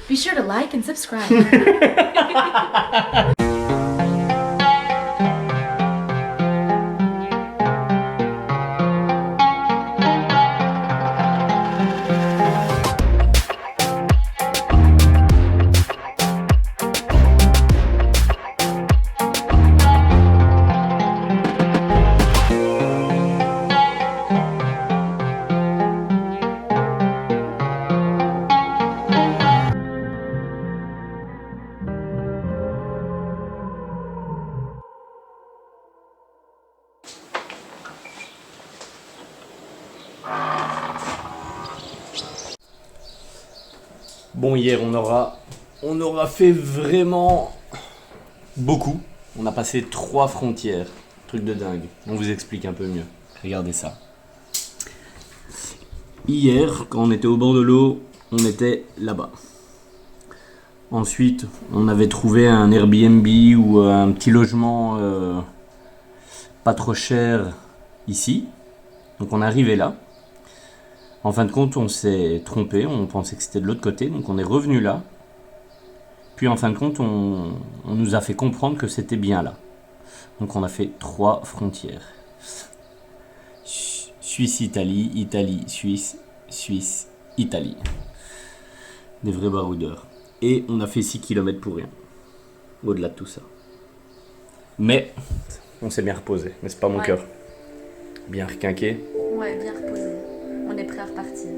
Be sure to like and subscribe. Bon, hier on aura fait vraiment beaucoup. On a passé 3 frontières, truc de dingue. On vous explique un peu mieux. Regardez ça. Hier, quand on était au bord de l'eau, on était là-bas. Ensuite, on avait trouvé un Airbnb ou un petit logement pas trop cher ici. Donc on est arrivé là. En fin de compte, on s'est trompé, on pensait que c'était de l'autre côté, donc on est revenu là. Puis en fin de compte, on nous a fait comprendre que c'était bien là. Donc on a fait 3 frontières. Suisse-Italie, Italie-Suisse, Suisse-Italie. Des vrais baroudeurs. Et on a fait 6 km pour rien. Au-delà de tout ça. Mais on s'est bien reposé, n'est-ce pas mon cœur? Bien requinqué. Ouais, bien reposé. On est prêt à repartir.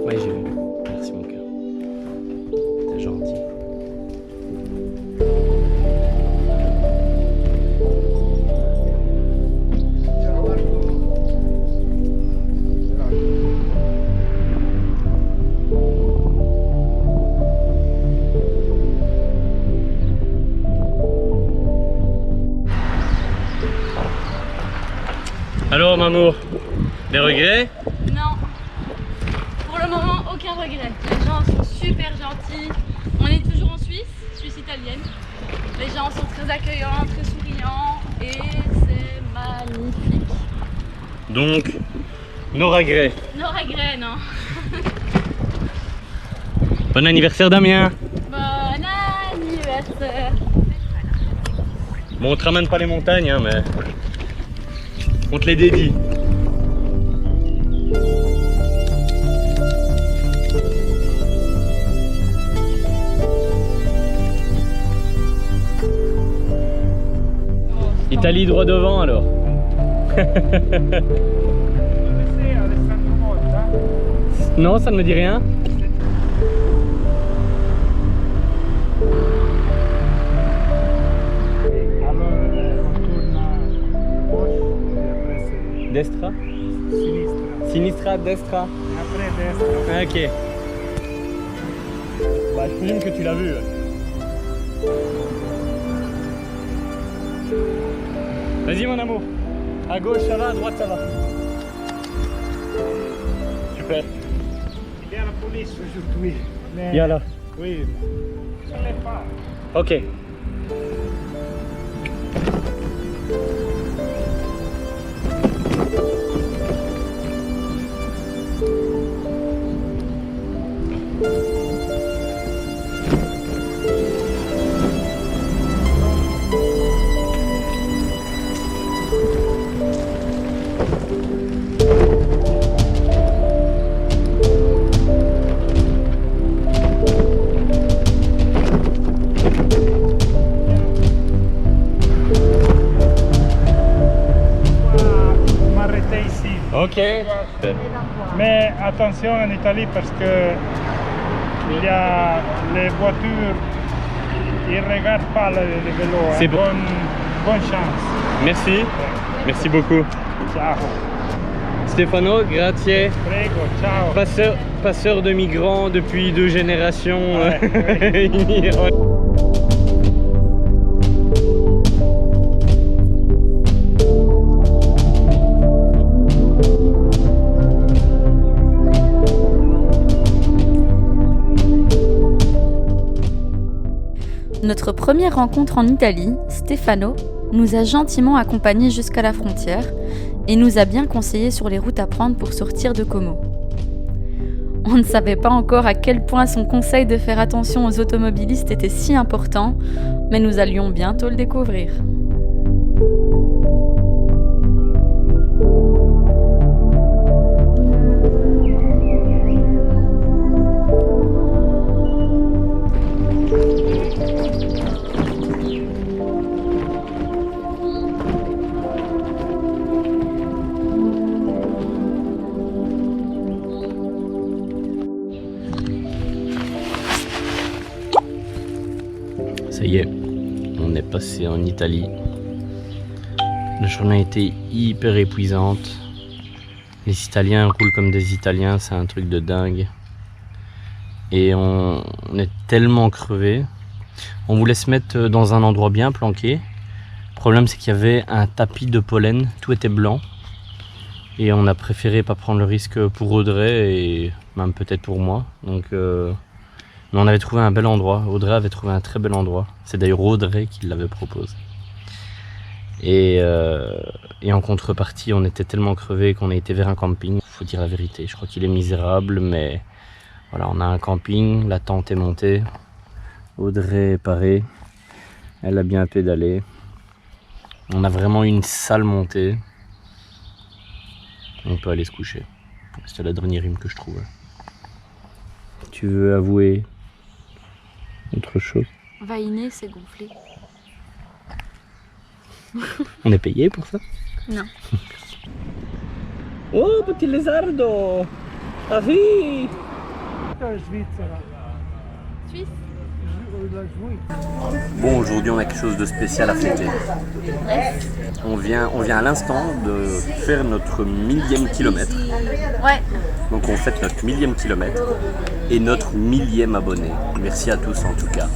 Ouais, j'ai vu. Merci mon cœur. T'es gentil. Alors Mamour, des regrets? Non. Pour le moment, aucun regret. Les gens sont super gentils. On est toujours en Suisse, Suisse italienne. Les gens sont très accueillants, très souriants et c'est magnifique. Donc, nos regrets. Nos regrets, non. Bon anniversaire Damien. Bon anniversaire. Bon, on te ramène pas les montagnes, hein, mais on te les dédie. Italie droit devant alors. Non, ça ne me dit rien. Destra? Sinistra. Sinistra, destra. Après destra. Ah, ok. Bah, je présume que tu l'as vu. Vas-y mon amour. À gauche ça va, à droite ça va. Super. Il y a la police aujourd'hui. Mais... Viens là. Oui. Ça ne l'est pas. Ok. Ok. Mais attention en Italie parce que il y a les voitures, ils ne regardent pas les vélos. C'est bon. Bonne chance. Merci. Merci beaucoup. Ciao. Stefano, grazie. Prego, ciao. Passeur de migrants depuis 2 générations. Ouais. Notre première rencontre en Italie, Stefano, nous a gentiment accompagnés jusqu'à la frontière et nous a bien conseillé sur les routes à prendre pour sortir de Como. On ne savait pas encore à quel point son conseil de faire attention aux automobilistes était si important, mais nous allions bientôt le découvrir. Ça y est, on est passé en Italie. La journée a été hyper épuisante. Les Italiens roulent comme des Italiens, c'est un truc de dingue. Et on est tellement crevés. On voulait se mettre dans un endroit bien planqué. Le problème c'est qu'il y avait un tapis de pollen, tout était blanc. Et on a préféré pas prendre le risque pour Audrey et même peut-être pour moi. Donc, mais on avait trouvé un bel endroit. Audrey avait trouvé un très bel endroit. C'est d'ailleurs Audrey qui l'avait proposé. Et en contrepartie, on était tellement crevés qu'on a été vers un camping. Faut dire la vérité, je crois qu'il est misérable, mais voilà, on a un camping, la tente est montée. Audrey est parée, elle a bien pédalé. On a vraiment une sale montée. On peut aller se coucher. C'était la dernière rime que je trouvais. Tu veux avouer autre chose? Vainé, c'est gonflé. On est payé pour ça? Non. Oh, petit lézardo! Ah oui! Suisse. Bon, aujourd'hui on a quelque chose de spécial à fêter. On vient à l'instant de faire notre 1000e kilomètre. Ouais. Donc on fête notre 1000e kilomètre et notre 1000e abonné. Merci à tous en tout cas.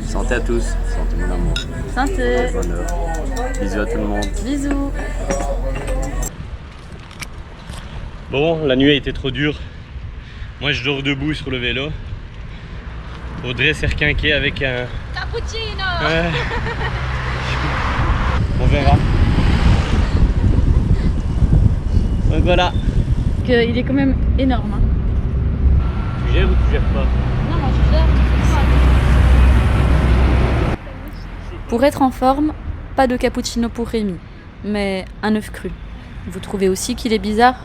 Santé à tous, santé mon amour. Santé. Bonheur. Bisous à tout le monde. Bisous. Bon, la nuit a été trop dure. Moi je dors debout sur le vélo. Audrey s'est requinquée avec un... Cappuccino. Ouais. On verra. Donc voilà. Il est quand même énorme. Hein. Tu gères ou tu gères pas? Non, moi je gère. Pour être en forme, pas de cappuccino pour Rémi, mais un œuf cru. Vous trouvez aussi qu'il est bizarre?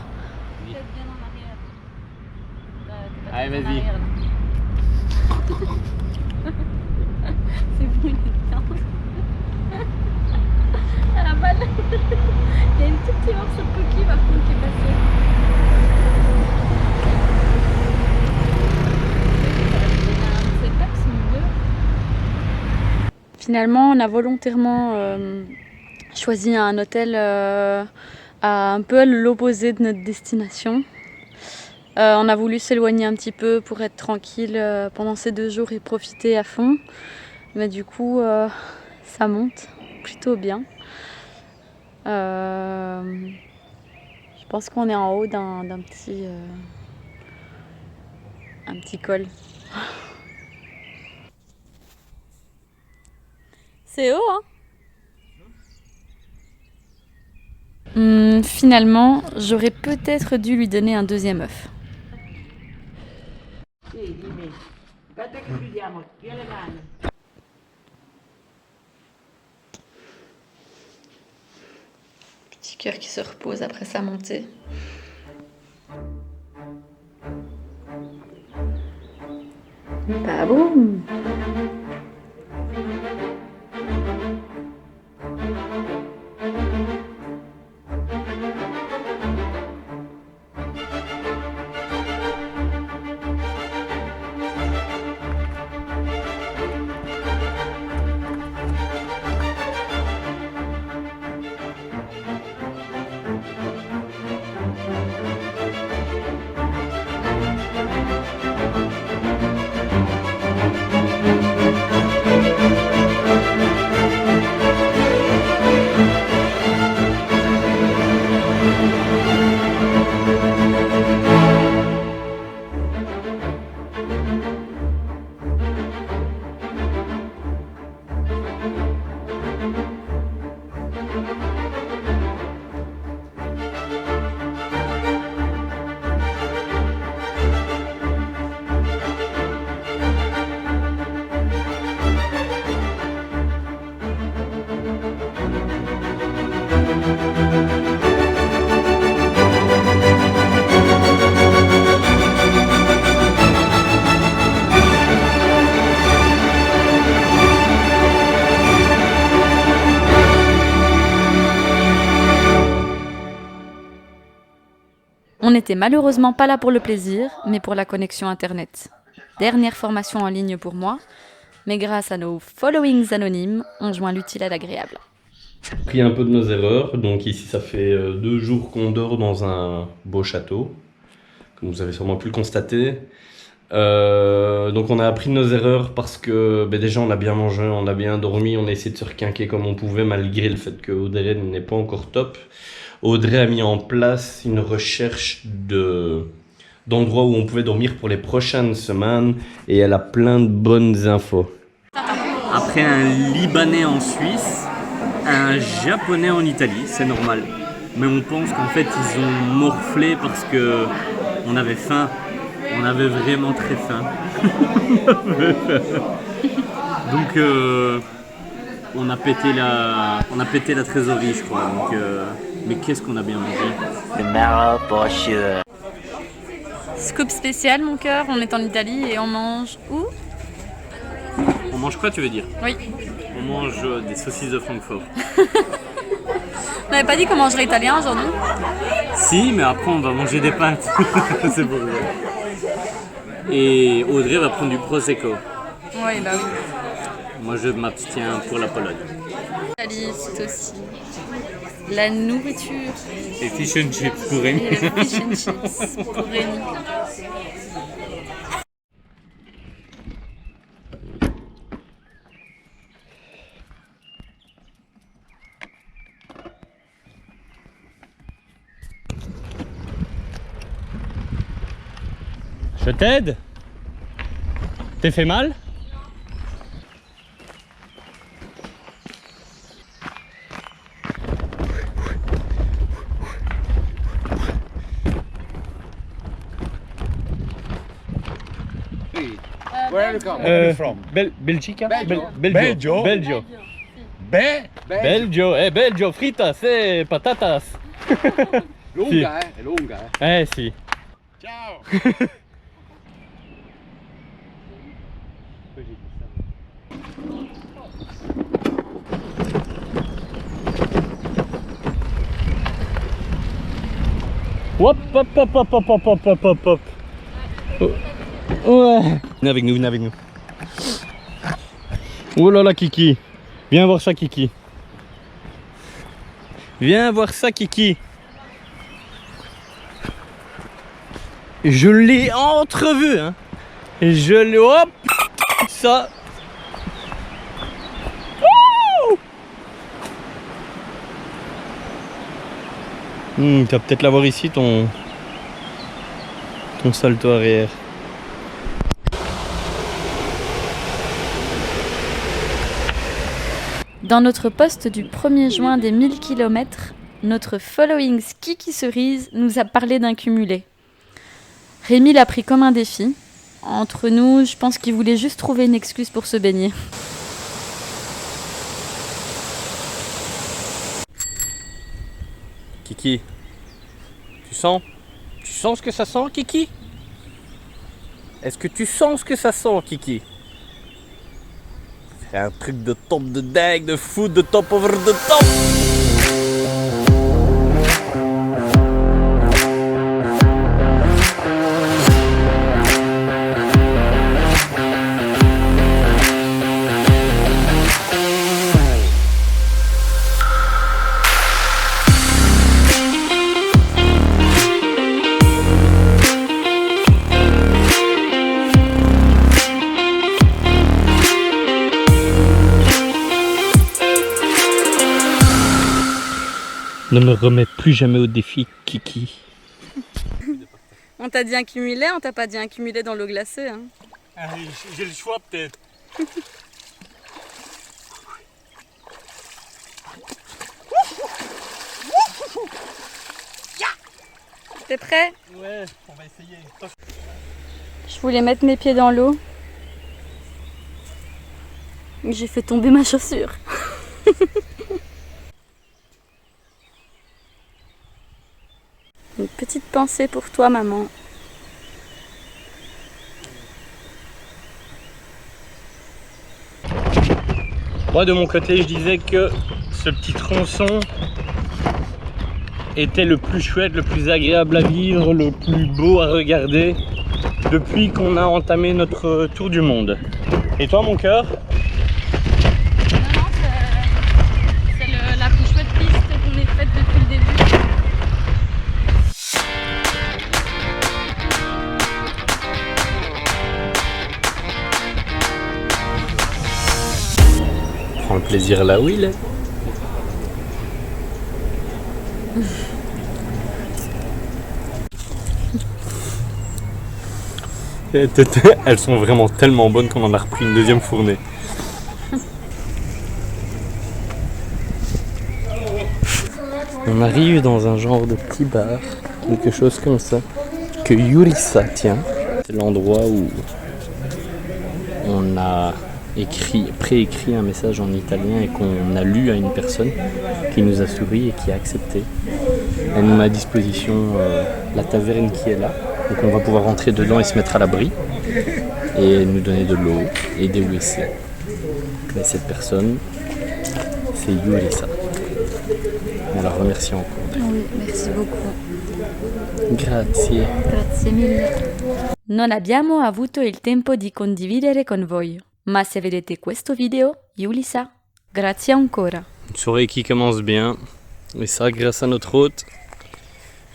Peut-être bien en arrière. Allez, vas-y. C'est bon, il est bien. À la balle. Il y a une toute petite morceau de coquille par contre qui est passé. C'est pas que c'est mieux. Finalement, on a volontairement choisi un hôtel à un peu à l'opposé de notre destination. On a voulu s'éloigner un petit peu pour être tranquille pendant ces 2 jours et profiter à fond. Mais du coup, ça monte plutôt bien. Je pense qu'on est en haut d'un petit col. C'est haut, hein? Finalement, j'aurais peut-être dû lui donner un 2e œuf. Petit cœur qui se repose après sa montée. Pas bon. On n'était malheureusement pas là pour le plaisir, mais pour la connexion internet. Dernière formation en ligne pour moi, mais grâce à nos followings anonymes, on joint l'utile à l'agréable. Pris un peu de nos erreurs, donc ici ça fait 2 jours qu'on dort dans un beau château, comme vous avez sûrement pu le constater. Donc on a appris de nos erreurs parce que déjà on a bien mangé, on a bien dormi, on a essayé de se requinquer comme on pouvait malgré le fait que Audrey n'est pas encore top. Audrey a mis en place une recherche d'endroits où on pouvait dormir pour les prochaines semaines et elle a plein de bonnes infos. Après un Libanais en Suisse, un Japonais en Italie, c'est normal. Mais on pense qu'en fait ils ont morflé parce que on avait faim. On avait vraiment très faim. Donc on a pété la trésorerie je crois. Donc, mais qu'est-ce qu'on a bien mangé. Scoop spécial mon cœur, on est en Italie et on mange où? On mange quoi tu veux dire? Oui. On mange des saucisses de Francfort. On n'avait pas dit qu'on mangerait italien aujourd'hui? Si, mais après on va manger des pâtes. C'est pour ça. Et Audrey va prendre du Prosecco. Oui, bah oui. Moi je m'abstiens pour la Pologne. L'Italie, c'est aussi la nourriture. Et fish and chips pour Rémi. Et le fish and chips pour Rémi. Je t'aide? T'es fait mal? Where are you from? Belgica? Belgio. Belgio. Belgio. Belgio, Belgio, fritas e patatas. Lunga, è lunga. Sì. Ciao. Hop, hop, hop, hop, hop, hop, hop, hop, hop, hop. Ouais. Venez avec nous, venez avec nous. Oh là là, Kiki. Viens voir ça, Kiki. Viens voir ça, Kiki. Je l'ai entrevu, hein. Je l'ai... Hop. Ça. Tu vas peut-être l'avoir ici, ton salto arrière. Dans notre post du 1er juin des 1000 km, notre following Kiki Cerise nous a parlé d'un cumulé. Rémi l'a pris comme un défi. Entre nous, je pense qu'il voulait juste trouver une excuse pour se baigner. Kiki, tu sens ce que ça sent, Kiki? Est-ce que tu sens ce que ça sent, Kiki? C'est un truc de top de dingue, de fou, de top over the top. Ne me remets plus jamais au défi, Kiki. On t'a dit un cumulé, on t'a pas dit un cumulé dans l'eau glacée. Hein. J'ai le choix peut-être. T'es prêt? Ouais, on va essayer. Je voulais mettre mes pieds dans l'eau. J'ai fait tomber ma chaussure. Une petite pensée pour toi, maman. Moi de mon côté je disais que ce petit tronçon était le plus chouette, le plus agréable à vivre, le plus beau à regarder depuis qu'on a entamé notre tour du monde. Et toi mon cœur? Non, c'est la plus chouette piste qu'on ait faite depuis le début. Prends le plaisir là où il est. Elles sont vraiment tellement bonnes qu'on en a repris une deuxième fournée. On arrive dans un genre de petit bar, quelque chose comme ça, que Yurisa tient. C'est l'endroit où on a préécrit un message en italien et qu'on a lu à une personne qui nous a souri et qui a accepté. Elle nous met à disposition la taverne qui est là, donc on va pouvoir rentrer dedans et se mettre à l'abri et nous donner de l'eau et des WC. Mais cette personne, c'est Yurisa. On la remercie encore. Oui, merci beaucoup. Grazie. Grazie mille. Non abbiamo avuto il tempo di condividere con voi, ma se vedete questo video, Yulisa, grazie ancora. Une soirée qui commence bien, et ça grâce à notre hôte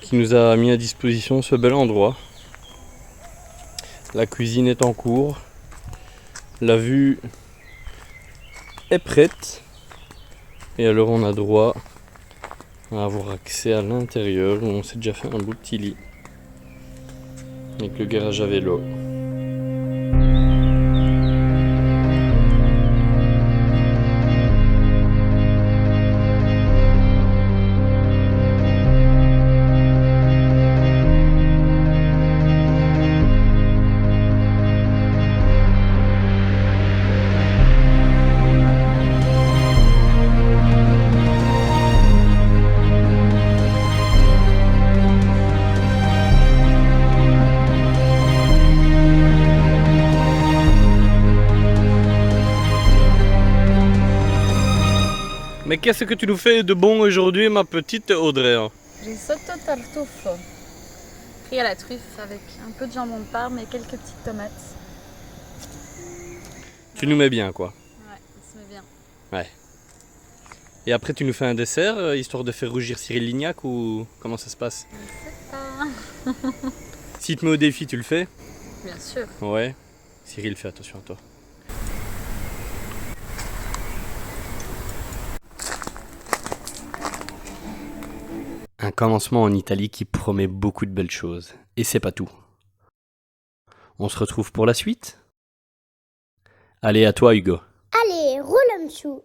qui nous a mis à disposition ce bel endroit. La cuisine est en cours, la vue est prête, et alors on a droit à avoir accès à l'intérieur où on s'est déjà fait un beau petit lit avec le garage à vélo. Mais qu'est-ce que tu nous fais de bon aujourd'hui, ma petite Audrey? Risotto tartufo. Pris à la truffe avec un peu de jambon de Parme et quelques petites tomates. Tu nous mets bien, quoi. Ouais, ça se met bien. Ouais. Et après, tu nous fais un dessert, histoire de faire rougir Cyril Lignac, ou comment ça se passe? Je sais pas. Si tu te mets au défi, tu le fais? Bien sûr. Ouais. Cyril, fais attention à toi. Un commencement en Italie qui promet beaucoup de belles choses. Et c'est pas tout. On se retrouve pour la suite? Allez, à toi Hugo. Allez, roule en dessous.